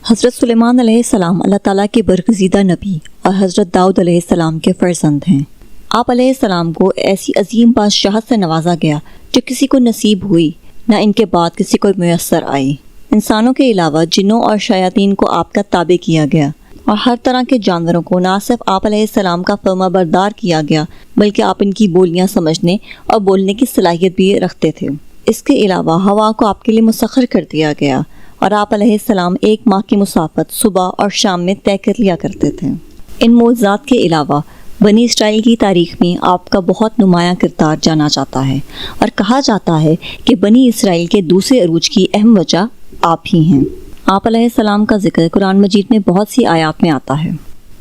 حضرت سلیمان علیہ السلام اللہ تعالیٰ کے برگزیدہ نبی اور حضرت داؤد علیہ السلام کے فرزند ہیں۔ آپ علیہ السلام کو ایسی عظیم بادشاہت سے نوازا گیا جو کسی کو نصیب ہوئی نہ ان کے بعد کسی کو میسر آئی۔ انسانوں کے علاوہ جنوں اور شیاطین کو آپ کا تابع کیا گیا اور ہر طرح کے جانوروں کو نہ صرف آپ علیہ السلام کا فرما بردار کیا گیا بلکہ آپ ان کی بولیاں سمجھنے اور بولنے کی صلاحیت بھی رکھتے تھے۔ اس کے علاوہ ہوا کو آپ کے لیے مسخر کر دیا گیا اور آپ علیہ السلام 1 ماہ کی مسافت صبح اور شام میں طے کر لیا کرتے تھے۔ ان معجزات کے علاوہ بنی اسرائیل کی تاریخ میں آپ کا بہت نمایاں کردار جانا جاتا ہے اور کہا جاتا ہے کہ بنی اسرائیل کے دوسرے عروج کی اہم وجہ آپ ہی ہیں۔ آپ علیہ السلام کا ذکر قرآن مجید میں بہت سی آیات میں آتا ہے۔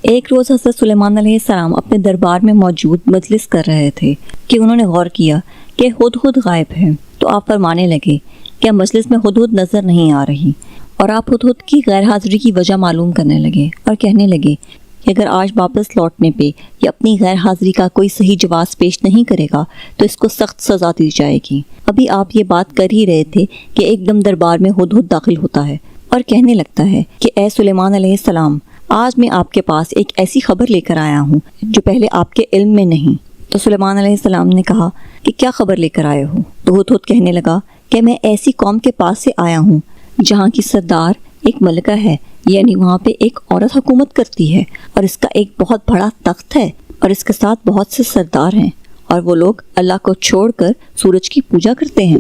ایک روز حضرت سلیمان علیہ السلام اپنے دربار میں موجود مجلس کر رہے تھے کہ انہوں نے غور کیا کہ ہدہد غائب ہے، تو آپ فرمانے لگے کہ مجلس میں ہدہد نظر نہیں آ رہی، اور آپ ہدہد کی غیر حاضری کی وجہ معلوم کرنے لگے اور کہنے لگے کہ اگر آج واپس لوٹنے پہ یا اپنی غیر حاضری کا کوئی صحیح جواز پیش نہیں کرے گا تو اس کو سخت سزا دی جائے گی۔ ابھی آپ یہ بات کر ہی رہے تھے کہ ایک دم دربار میں ہدہد داخل ہوتا ہے اور کہنے لگتا ہے کہ اے سلیمان علیہ السلام، آج میں آپ کے پاس ایک ایسی خبر لے کر آیا ہوں جو پہلے آپ کے علم میں نہیں۔ تو سلیمان علیہ السلام نے کہا کہ کیا خبر لے کر آئے ہو؟ تو ہدہد کہنے لگا کہ میں ایسی قوم کے پاس سے آیا ہوں جہاں کی سردار ایک ملکہ ہے، یعنی وہاں پہ ایک عورت حکومت کرتی ہے اور اس کا ایک بہت بڑا تخت ہے اور اس کے ساتھ بہت سے سردار ہیں اور وہ لوگ اللہ کو چھوڑ کر سورج کی پوجا کرتے ہیں۔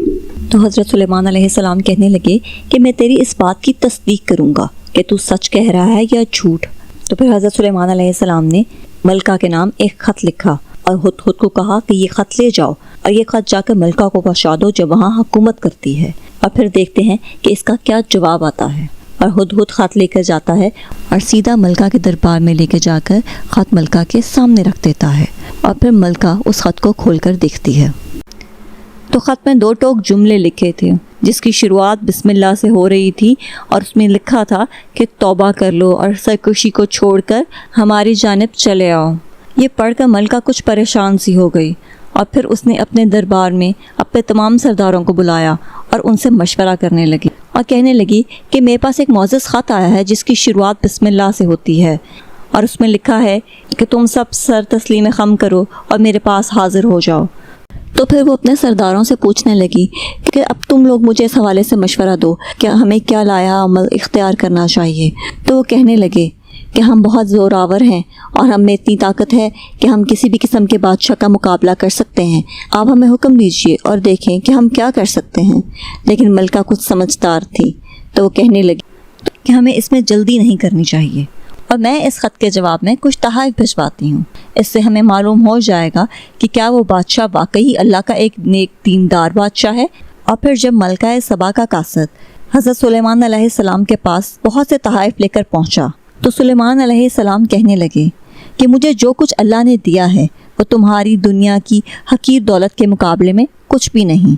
تو حضرت سلیمان علیہ السلام کہنے لگے کہ میں تیری اس بات کی تصدیق کروں گا کہ تو سچ کہہ رہا ہے یا جھوٹ۔ تو پھر حضرت سلیمان علیہ السلام نے ملکہ کے نام ایک خط لکھا اور ہدہد کو کہا کہ یہ خط لے جاؤ اور یہ خط جا کر ملکہ کو پہنچا دو جو وہاں حکومت کرتی ہے، اور پھر دیکھتے ہیں کہ اس کا کیا جواب آتا ہے۔ اور ہدہد خط لے کر جاتا ہے اور سیدھا ملکہ کے دربار میں لے کے جا کر خط ملکہ کے سامنے رکھ دیتا ہے، اور پھر ملکہ اس خط کو کھول کر دیکھتی ہے تو خط میں 2 ٹوک جملے لکھے تھے جس کی شروعات بسم اللہ سے ہو رہی تھی، اور اس میں لکھا تھا کہ توبہ کر لو اور سرکشی کو چھوڑ کر ہماری جانب چلے آؤ۔ یہ پڑھ کر ملکہ کچھ پریشان سی ہو گئی، اور پھر اس نے اپنے دربار میں اپنے تمام سرداروں کو بلایا اور ان سے مشورہ کرنے لگی اور کہنے لگی کہ میرے پاس ایک معزز خط آیا ہے جس کی شروعات بسم اللہ سے ہوتی ہے، اور اس میں لکھا ہے کہ تم سب سر تسلیم خم کرو اور میرے پاس حاضر ہو جاؤ۔ تو پھر وہ اپنے سرداروں سے پوچھنے لگی کہ اب تم لوگ مجھے اس حوالے سے مشورہ دو کہ ہمیں کیا لایا عمل اختیار کرنا چاہیے۔ تو وہ کہنے لگے کہ ہم بہت زور آور ہیں اور ہم میں اتنی طاقت ہے کہ ہم کسی بھی قسم کے بادشاہ کا مقابلہ کر سکتے ہیں، آپ ہمیں حکم دیجیے اور دیکھیں کہ ہم کیا کر سکتے ہیں۔ لیکن ملکہ کچھ سمجھدار تھی تو وہ کہنے لگی کہ ہمیں اس میں جلدی نہیں کرنی چاہیے، اور میں اس خط کے جواب میں کچھ تحائف بھجواتی ہوں، اس سے ہمیں معلوم ہو جائے گا کہ کیا وہ بادشاہ واقعی اللہ کا ایک نیک دیندار بادشاہ ہے۔ اور پھر جب ملکہ سبا کا قاصد حضرت سلیمان علیہ السلام کے پاس بہت سے تحائف لے کر پہنچا تو سلیمان علیہ السلام کہنے لگے کہ مجھے جو کچھ اللہ نے دیا ہے وہ تمہاری دنیا کی حقیر دولت کے مقابلے میں کچھ بھی نہیں۔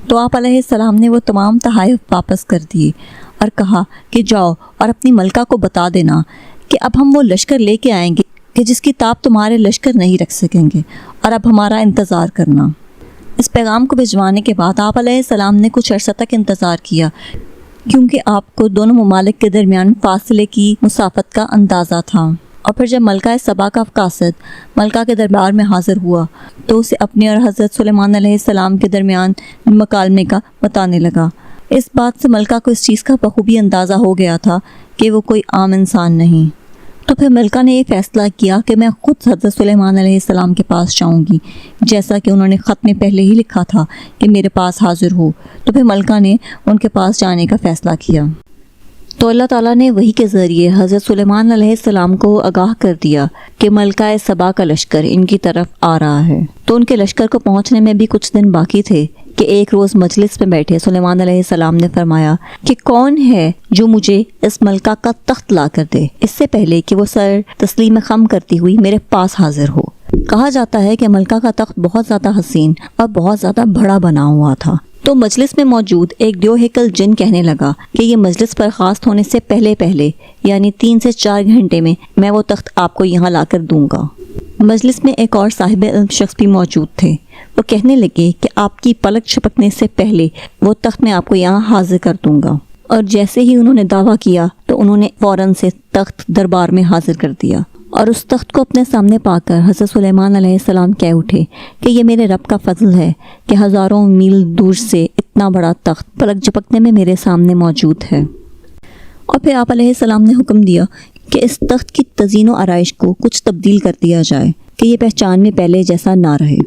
تو آپ علیہ السلام نے وہ تمام تحائف واپس کر دیے اور کہا کہ جاؤ اور اپنی ملکہ کو بتا دینا کہ اب ہم وہ لشکر لے کے آئیں گے کہ جس کی تاب تمہارے لشکر نہیں رکھ سکیں گے، اور اب ہمارا انتظار کرنا۔ اس پیغام کو بھجوانے کے بعد آپ علیہ السلام نے کچھ عرصہ تک انتظار کیا، کیونکہ آپ کو دونوں ممالک کے درمیان فاصلے کی مسافت کا اندازہ تھا۔ اور پھر جب ملکہ سبا کا قاصد ملکہ کے دربار میں حاضر ہوا تو اسے اپنے اور حضرت سلیمان علیہ السلام کے درمیان مکالمے کا بتانے لگا۔ اس بات سے ملکہ کو اس چیز کا بخوبی اندازہ ہو گیا تھا کہ وہ کوئی عام انسان نہیں۔ تو پھر ملکہ نے یہ فیصلہ کیا کہ میں خود حضرت سلیمان علیہ السلام کے پاس جاؤں گی، جیسا کہ انہوں نے خط میں پہلے ہی لکھا تھا کہ میرے پاس حاضر ہو۔ تو پھر ملکہ نے ان کے پاس جانے کا فیصلہ کیا۔ تو اللہ تعالیٰ نے وحی کے ذریعے حضرت سلیمان علیہ السلام کو آگاہ کر دیا کہ ملکہ سبا کا لشکر ان کی طرف آ رہا ہے۔ تو ان کے لشکر کو پہنچنے میں بھی کچھ دن باقی تھے کہ ایک روز مجلس میں بیٹھے سلیمان علیہ السلام نے فرمایا کہ کون ہے جو مجھے اس ملکہ کا تخت لا کر دے اس سے پہلے کہ وہ سر تسلیم خم کرتی ہوئی میرے پاس حاضر ہو۔ کہا جاتا ہے کہ ملکہ کا تخت بہت زیادہ حسین اور بہت زیادہ بڑا بنا ہوا تھا۔ تو مجلس میں موجود ایک دیو ہیکل جن کہنے لگا کہ یہ مجلس برخاست ہونے سے پہلے یعنی 3 سے 4 گھنٹے میں وہ تخت آپ کو یہاں لا کر دوں گا۔ مجلس میں ایک اور صاحب علم شخص بھی موجود تھے، وہ کہنے لگے کہ آپ کی پلک چھپکنے سے پہلے وہ تخت میں آپ کو یہاں حاضر کر دوں گا۔ اور جیسے ہی انہوں نے دعویٰ کیا تو تو انہوں نے فوراً سے تخت دربار میں حاضر کر دیا، اور اس تخت کو اپنے سامنے پا کر حضرت سلیمان علیہ السلام کہہ اٹھے کہ یہ میرے رب کا فضل ہے کہ ہزاروں میل دور سے اتنا بڑا تخت پلک جھپکنے میں میرے سامنے موجود ہے۔ اور پھر آپ علیہ السلام نے حکم دیا کہ اس تخت کی تزئین و آرائش کو کچھ تبدیل کر دیا جائے کہ یہ پہچان میں پہلے جیسا نہ رہے۔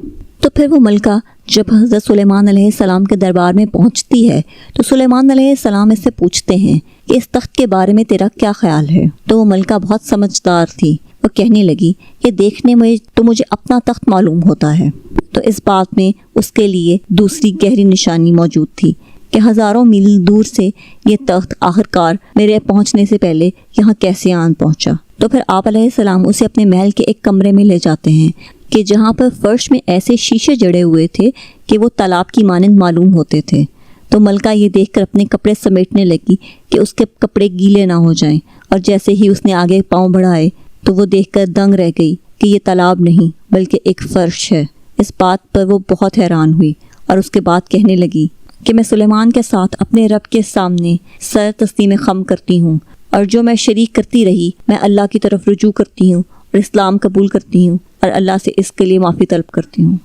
تو پھر وہ ملکہ جب حضرت سلیمان علیہ السلام کے دربار میں پہنچتی ہے تو سلیمان علیہ السلام اس سے پوچھتے ہیں کہ اس تخت کے بارے میں تیرا کیا خیال ہے؟ تو وہ ملکہ بہت سمجھدار تھی، وہ کہنے لگی کہ دیکھنے میں تو مجھے اپنا تخت معلوم ہوتا ہے۔ تو اس بات میں اس کے لیے دوسری گہری نشانی موجود تھی کہ ہزاروں میل دور سے یہ تخت آخرکار میرے پہنچنے سے پہلے یہاں کیسے آن پہنچا۔ تو پھر آپ علیہ السلام اسے اپنے محل کے ایک کمرے میں لے جاتے ہیں کہ جہاں پر فرش میں ایسے شیشے جڑے ہوئے تھے کہ وہ تالاب کی مانند معلوم ہوتے تھے۔ تو ملکہ یہ دیکھ کر اپنے کپڑے سمیٹنے لگی کہ اس کے کپڑے گیلے نہ ہو جائیں، اور جیسے ہی اس نے آگے پاؤں بڑھائے تو وہ دیکھ کر دنگ رہ گئی کہ یہ تالاب نہیں بلکہ ایک فرش ہے۔ اس بات پر وہ بہت حیران ہوئی اور اس کے بعد کہنے لگی کہ میں سلیمان کے ساتھ اپنے رب کے سامنے سر تسلیم خم کرتی ہوں، اور جو میں شریک کرتی رہی میں اللہ کی طرف رجوع کرتی ہوں اور اسلام قبول کرتی ہوں اور اللہ سے اس کے لیے معافی طلب کرتی ہوں۔